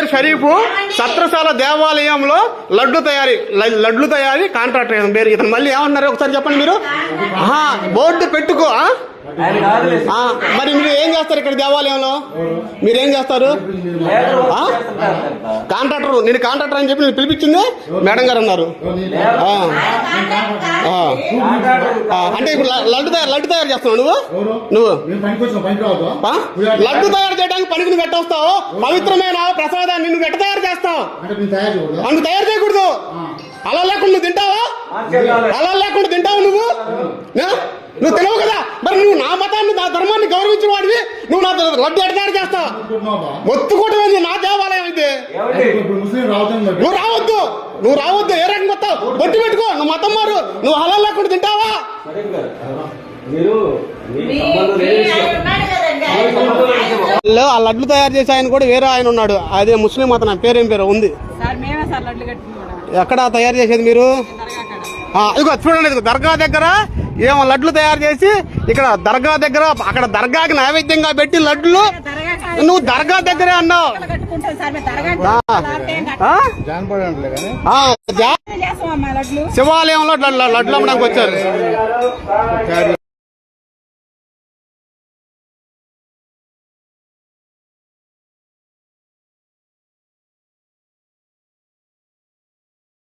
పేరు షరీఫ్. సత్రశాల దేవాలయంలో లడ్లు తయారీ కాంట్రాక్టర్ పేరు. ఇతను మళ్ళీ ఏమన్నారు ఒకసారి చెప్పండి మీరు. బోర్డు పెట్టుకో. మరి మీరు ఏం చేస్తారు ఇక్కడ దేవాలయంలో? మీరేం చేస్తారు? కాంట్రాక్టర్. నేను కాంట్రాక్టర్ అని చెప్పి నేను పిలిపించింది మేడం గారు అన్నారు. అంటే ఇప్పుడు లడ్డు తయారు చేస్తున్నావు నువ్వు లడ్డు తయారు చేయడానికి పనికి నువ్వు పెట్టొస్తావు. పవిత్రమైన ప్రసాదాన్ని నువ్వు ఎట్ట తయారు చేస్తావు? నువ్వు తయారు చేయకూడదు. అలా లేకుండా నువ్వు తింటావా? అలా లేకుండా తింటావు నువ్వు తెలియవు కదా. మరి నువ్వు నా మతాన్ని నా ధర్మాన్ని గౌరవించిన వాడివి నువ్వు నా లడ్డు ఎట్ట తయారు చేస్తావు? మొత్తుకోవటం నా దేవాలయం అయితే. నువ్వు రావద్దు. ఏ రకంగా వస్తావు? బొట్టు పెట్టుకో. నువ్వు మతం మారు. నువ్వు హలాల్ లేకుండా తింటావా? ఆ లడ్లు తయారు చేసే ఆయన కూడా వేరే ఆయన ఉన్నాడు. అదే ముస్లిం మతం. పేరేం పేరు ఉంది? ఎక్కడ తయారు చేసేది మీరు? ఇదిగో చూడండి, ఇదిగో దర్గా దగ్గర ఏమో లడ్లు తయారు చేసి ఇక్కడ దర్గా దగ్గర అక్కడ దర్గాకి నైవేద్యంగా పెట్టి లడ్లు నువ్వు దర్గా దగ్గరే అన్నావు. శివాలయంలో లడ్లు అమ్మడానికి వచ్చారు.